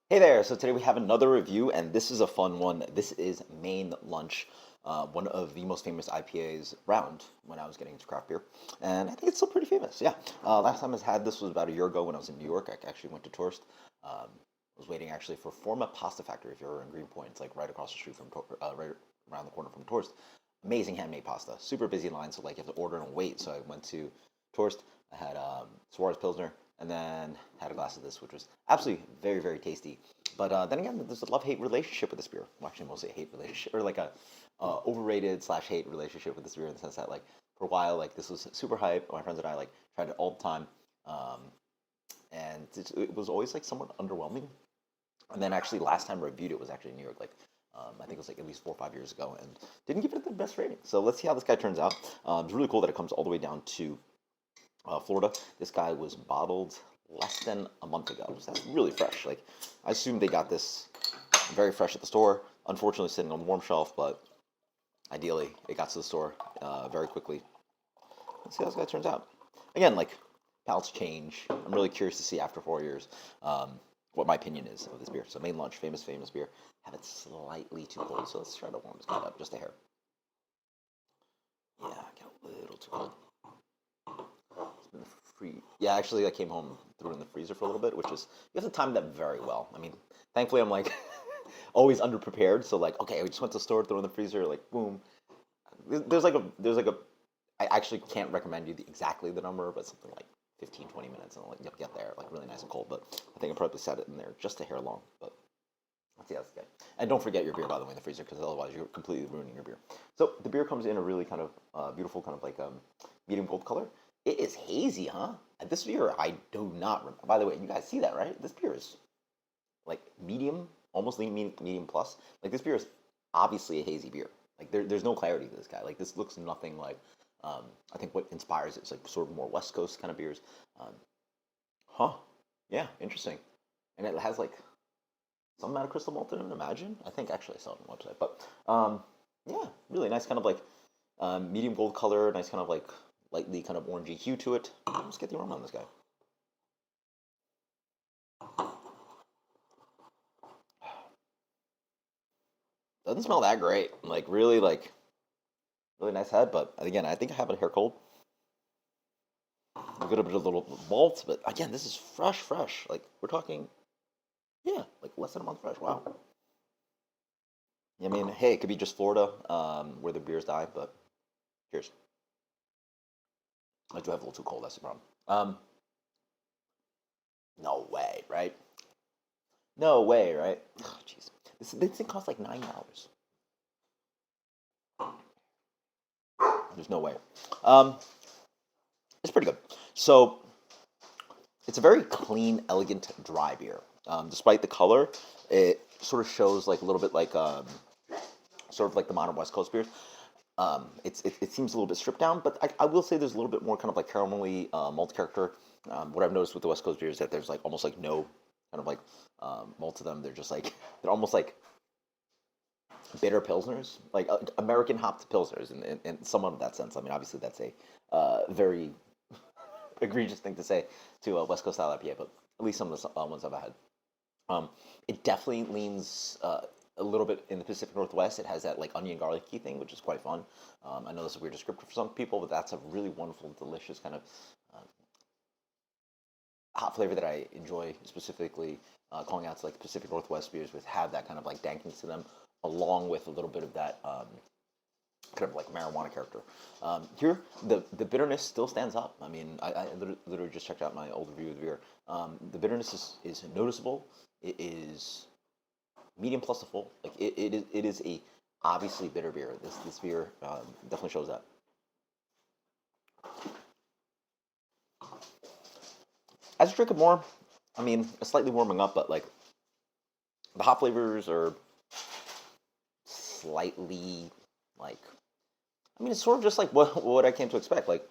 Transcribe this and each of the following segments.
Hey there, so today we have another review, and this is a fun one. This is Maine Lunch, one of the most famous IPAs around when I was getting into craft beer, and I think it's still pretty famous. Yeah, last time I had this was about a year ago when I was in New York. I actually went to tourist. Was waiting actually for Forma Pasta Factory. If you're in Greenpoint, it's like right across the street from, right around the corner from tourist. Amazing handmade pasta. Super busy line, so like you have to order and wait. So I went to tourist. I had Suarez Pilsner, and then had a glass of this, which was absolutely very tasty. But then again, there's a love-hate relationship with this beer. Well, actually, mostly a hate relationship, or like a overrated slash hate relationship with this beer in the sense that like for a while, like this was super hype. My friends and I like tried it all the time, um, and it was always like somewhat underwhelming. And then actually, last time I reviewed it was actually in New York, like I think it was like at least 4 or 5 years ago, and didn't give it the best rating. So let's see how this guy turns out. It's really cool that it comes all the way down to Florida. This guy was bottled less than a month ago, so that's really fresh. Like, I assume they got this very fresh at the store. Unfortunately, sitting on the warm shelf, but ideally, it got to the store very quickly. Let's see how this guy turns out. Again, like, palates change. I'm really curious to see after 4 years what my opinion is of this beer. So, Main Lunch, famous beer. Have it slightly too cold, so let's try to warm this guy up just a hair. Yeah, got a little too cold. In the Yeah, actually, I came home, threw it in the freezer for a little bit, which is you have to time that very well. I mean, thankfully, I'm like always underprepared. So like, okay, we just went to the store, throw it in the freezer, like boom. There's like a. I actually can't recommend you exactly the number, but something like 15, 20 minutes, and like you'll get there, like really nice and cold. But I think I probably set it in there just a hair long. But let's see how this guy. And don't forget your beer, by the way, in the freezer, because otherwise you're completely ruining your beer. So the beer comes in a really kind of beautiful, kind of like medium gold color. It is hazy, huh? This beer, I do not remember. By the way, you guys see that, right? This beer is like medium, almost medium plus. Like this beer is obviously a hazy beer. Like there's no clarity to this guy. Like this looks nothing like. I think what inspires it is like sort of more West Coast kind of beers. Um, huh? Yeah, interesting. And it has like some amount of crystal malt in it. Imagine. I think actually I saw it on the website, but yeah, really nice kind of like medium gold color. Nice kind of like lightly kind of orangey hue to it. Let's get the aroma on this guy. Doesn't smell that great. Like really nice head, but again, I think I have a hair cold. A bit of little malt, but again, this is fresh. Like we're talking, yeah, like less than a month fresh. Wow. I mean, hey, it could be just Florida, where the beers die, but cheers. I do have a little too cold. That's the problem. No way, right? No way, right? Oh, jeez, this thing costs like $9. There's no way. Um, it's pretty good. So it's a very clean, elegant, dry beer. Despite the color, it sort of shows like a little bit like sort of like the modern West Coast beers. It seems a little bit stripped down, but I will say there's a little bit more kind of like caramelly malt character. What I've noticed with the West Coast beers is that there's like almost like no kind of like malt to them. They're just like they're almost like bitter pilsners, like American hopped pilsners, in somewhat of that sense. I mean, obviously that's a very egregious thing to say to a West Coast style IPA, but at least some of the ones I've had. It definitely leans a little bit in the Pacific Northwest. It has that like onion garlicky thing, which is quite fun. I know that's a weird descriptor for some people, but that's a really wonderful, delicious kind of uh, hot flavor that I enjoy specifically. Calling out to like Pacific Northwest beers, which have that kind of like dankness to them, along with a little bit of that kind of like marijuana character. Here, the bitterness still stands up. I mean, I literally just checked out my old review of the beer. The bitterness is noticeable. It is medium plus the full. Like it is a obviously bitter beer. This beer definitely shows that. As you drink it more, I mean, it's slightly warming up, but like the hop flavors are slightly like. I mean, it's sort of just like what I came to expect. Like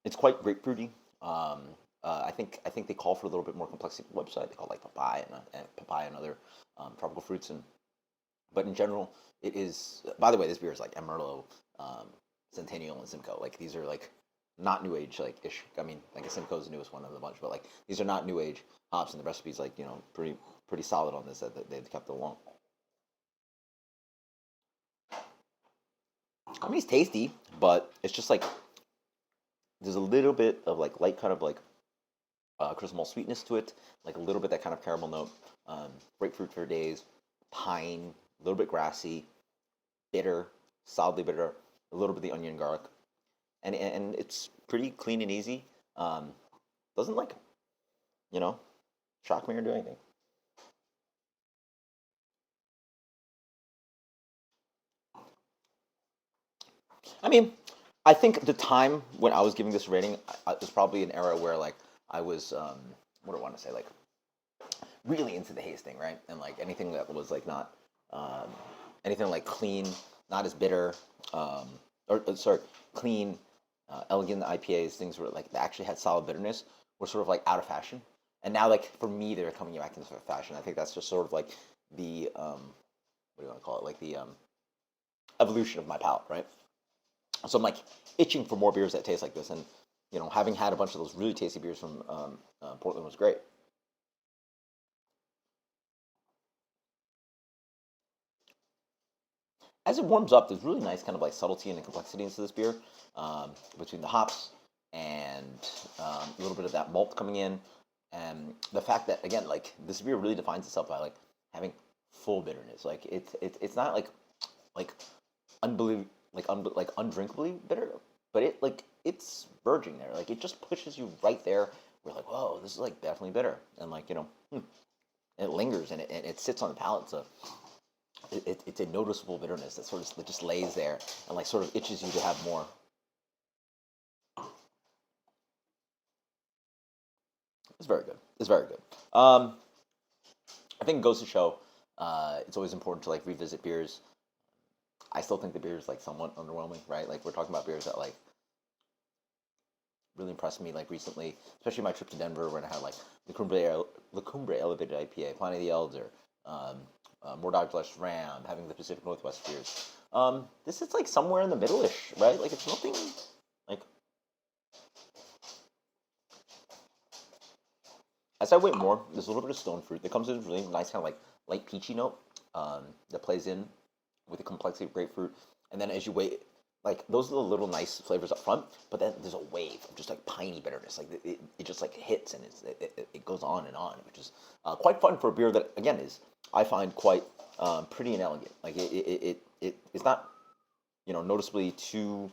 it's quite grapefruity. I think they call for a little bit more complexity on the website. They call it like papaya and other tropical fruits, and but in general, it is. By the way, this beer is like Emerlo, Centennial, and Simcoe. Like these are like not new age like ish. I mean, I guess Simcoe's the newest one of the bunch, but like these are not new age hops, and the recipe's like pretty solid on this that they've kept it along. I mean, it's tasty, but it's just like there's a little bit of like light kind of like crystal malt sweetness to it, like a little bit that kind of caramel note, grapefruit for days, pine, a little bit grassy, bitter, solidly bitter, a little bit of the onion garlic, and it's pretty clean and easy. Doesn't like you know shock me or do anything. I mean, I think the time when I was giving this rating, it was probably an era where like I was what do I want to say like really into the haze thing, right? And like anything that was like not um, anything like clean, not as bitter, um, or sorry, clean, elegant IPAs, things where like they actually had solid bitterness, were sort of like out of fashion. And now, like for me, they're coming back into fashion. I think that's just sort of like the what do you want to call it? Like the evolution of my palate, right? So I'm like itching for more beers that taste like this, and having had a bunch of those really tasty beers from Portland was great. As it warms up, there's really nice kind of like subtlety and complexity into this beer, between the hops and a little bit of that malt coming in, and the fact that again, like this beer really defines itself by like having full bitterness. Like it's not like unbelievable like undrinkably bitter, but it's verging there. Like it just pushes you right there. We're like, whoa, this is like definitely bitter, and like and it lingers and it sits on the palate. So it's a noticeable bitterness that sort of that just lays there and like sort of itches you to have more. It's very good. It's very good. I think it goes to show it's always important to like revisit beers. I still think the beer is like somewhat underwhelming, right? Like we're talking about beers that like really impressed me like recently, especially my trip to Denver when I had like La Cumbre Elevated IPA, Pliny the Elder, Mordog Flesh Ram, having the Pacific Northwest beers. This is like somewhere in the middle-ish, right? Like it's nothing like as I wait more, there's a little bit of stone fruit that comes in really nice kind of like light peachy note that plays in with the complexity of grapefruit. And then as you wait, like those are the little nice flavors up front, but then there's a wave of just like piney bitterness. Like it just like hits and it goes on, which is quite fun for a beer that again is I find quite pretty and elegant. Like it's not noticeably too.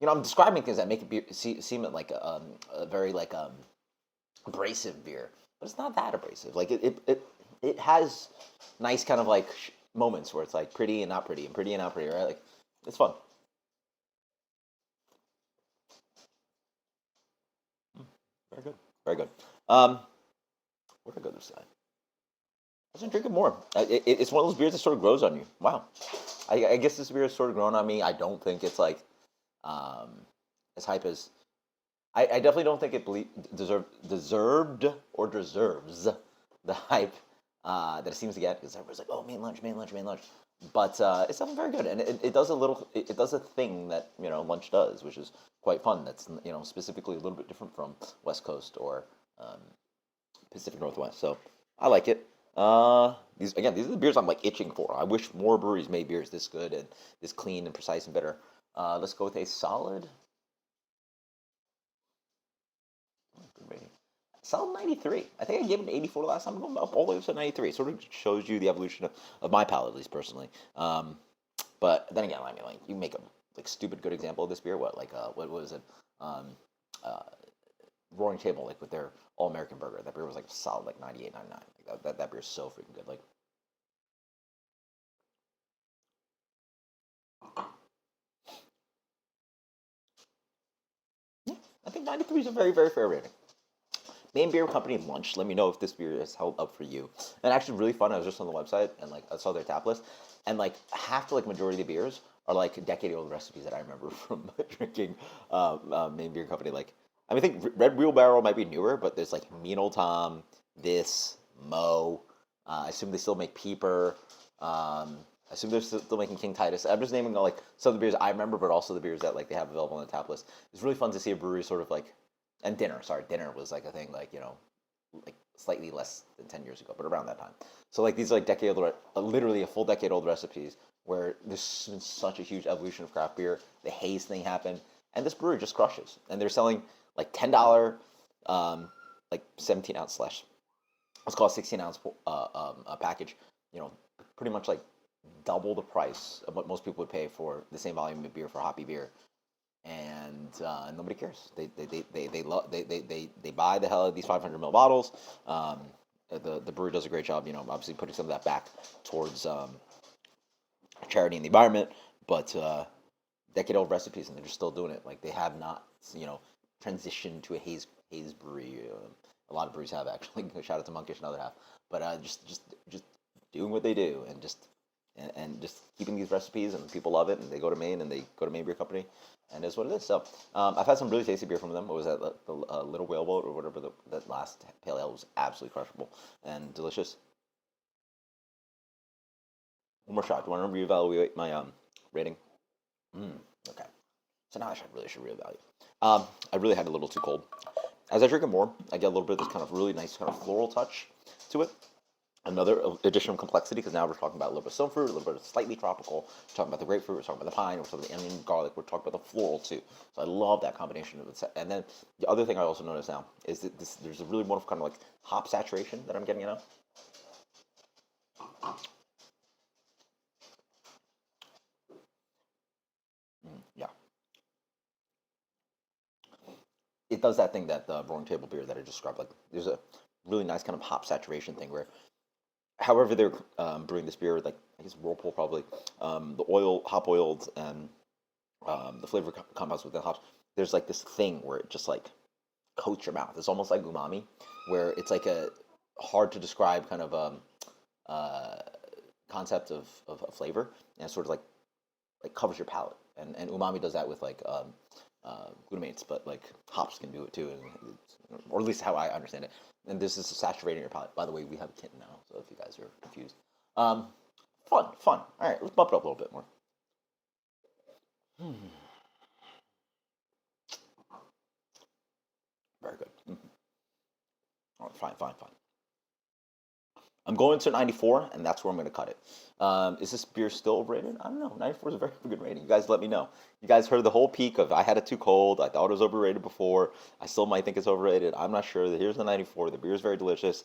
I'm describing things that make it seem like a very like abrasive beer, but it's not that abrasive. Like it has nice kind of like moments where it's like pretty and not pretty and pretty and not pretty, right? Like it's fun. Very good. Very good. Where did I go this side? I should drink it more. It's one of those beers that sort of grows on you. Wow. I guess this beer has sort of grown on me. I don't think it's like um, as hype as I definitely don't think it deserved or deserves the hype that it seems to get because everybody's like, oh, main lunch, main lunch, main lunch. But it's something very good, and it does a little. It does a thing that lunch does, which is quite fun. That's specifically a little bit different from West Coast or um, Pacific Northwest. So I like it. These are the beers I'm like itching for. I wish more breweries made beers this good and this clean and precise and bitter. Let's go with a solid. Good rating. Solid 93. I think I gave it an 84 last time. I'm going up all the way up to 93. Sort of shows you the evolution of my palate, at least personally. But then again, I mean, like you make a like stupid good example of this beer. What was it? Um, uh, Roaring Table, like with their All American Burger. That beer was like solid, like 98, 99. Like that beer is so freaking good. Like yeah, I think 93 is a very very fair rating. Maine Beer Company lunch. Let me know if this beer has held up for you. And actually, really fun. I was just on the website and like I saw their tap list, and like half the like majority of the beers are like decade-old recipes that I remember from drinking Maine Beer Company. Like I mean, I think Red Wheelbarrow might be newer, but there's like Mean Old Tom, this Mo. I assume they still make Peeper. Um, I assume they're still making King Titus. I'm just naming like some of the beers I remember, but also the beers that like they have available on the tap list. It's really fun to see a brewery sort of like, and dinner. Sorry, dinner was like a thing like like slightly less than 10 years ago, but around that time. So like these are like decade old, literally a full decade old recipes where there's been such a huge evolution of craft beer. The haze thing happened, and this brewery just crushes. And they're selling like like 17 ounce slash let's call it 16 ounce package. You know, pretty much like double the price of what most people would pay for the same volume of beer for hoppy beer, and nobody cares. They buy the hell out of these 500 ml bottles. The brewery does a great job. Obviously putting some of that back towards charity and the environment, but decade old recipes, and they're just still doing it. Like they have not, transitioned to a haze brewery. A lot of breweries have actually. Shout out to Monkish and other half, but just doing what they do, and just keeping these recipes, and people love it, and they go to Maine, and they go to Maine Beer Company, and it's what it is. So I've had some really tasty beer from them. What was that? The Little Whaleboat or whatever. That last pale ale was absolutely crushable and delicious. One more shot. Do you want to reevaluate my rating? Okay. So now really should reevaluate. I really had a little too cold. As I drink it more, I get a little bit of this kind of really nice kind of floral touch to it. Another additional complexity, because now we're talking about a little bit of stone fruit, a little bit of slightly tropical. We're talking about the grapefruit, we're talking about the pine, we're talking about the onion, garlic, we're talking about the floral too. So I love that combination of it. And then the other thing I also notice now is that there's a really wonderful kind of like hop saturation that I'm getting now. Yeah. It does that thing that the Roaring Table beer that I described. Like there's a really nice kind of hop saturation thing where however they're brewing this beer, like I guess Whirlpool probably, the hop oiled, and the flavor compounds with the hops. There's like this thing where it just like coats your mouth. It's almost like umami, where it's like a hard to describe kind of uh, concept of flavor, and it sort of like covers your palate. And umami does that with like glutamates, but like hops can do it too, and or at least how I understand it. And this is saturating your palate. By the way, we have a kitten now, so if you guys are confused, um, fun. All right, let's bump it up a little bit more. Very good. All right, fine. I'm going to 94, and that's where I'm going to cut it. Is this beer still overrated? I don't know. 94 is a very good rating. You guys let me know. You guys heard the whole peak of I had it too cold. I thought it was overrated before. I still might think it's overrated. I'm not sure. Here's the 94. The beer is very delicious.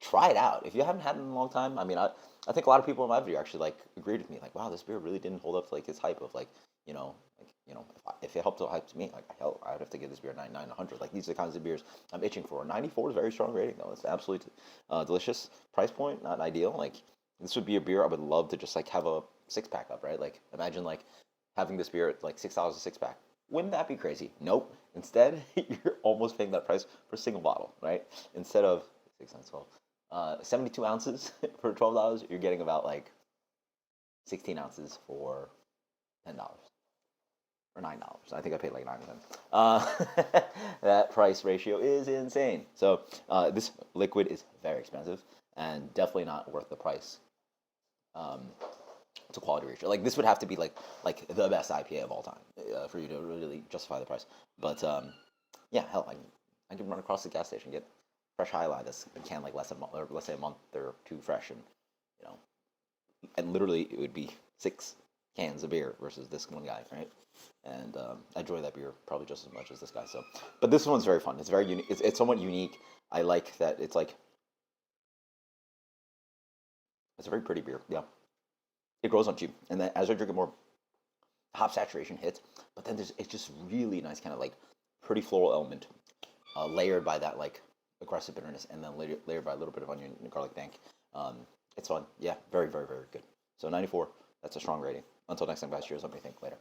Try it out. If you haven't had it in a long time, I mean, I think a lot of people in my video actually like agreed with me. Like, wow, this beer really didn't hold up to like its hype of like, if it helped to hype to me, like hell, I'd have to give this beer 99, 100. Like these are the kinds of beers I'm itching for. 94 is a very strong rating though. It's absolutely delicious. Price point not ideal. Like this would be a beer I would love to just like have a 6 pack of, right? Like imagine like having this beer at like $6 a 6 pack. Wouldn't that be crazy? Nope. Instead, you're almost paying that price for a single bottle, right? Instead of 6 times 12, 72 ounces for $12, you're getting about like 16 ounces for $10 or $9. I think I paid like 9 of them. That price ratio is insane. So this liquid is very expensive and definitely not worth the price. To quality ratio, like this would have to be like the best IPA of all time for you to really justify the price. But yeah, hell, I can run across the gas station, get fresh High Life that's can like less a month, or let's say a month or two fresh, and you know, and literally it would be 6 cans of beer versus this one guy, right? And I enjoy that beer probably just as much as this guy. So, but this one's very fun. It's very unique. It's somewhat unique. I like that it's like it's a very pretty beer. Yeah, it grows on you, and then as I drink it more, hop saturation hits. But then it's just really nice, kind of like pretty floral element, layered by that like aggressive bitterness, and then layered by a little bit of onion and garlic dank. It's fun. Yeah, very good. So 94. That's a strong rating. Until next time, guys. Cheers. Let me think later.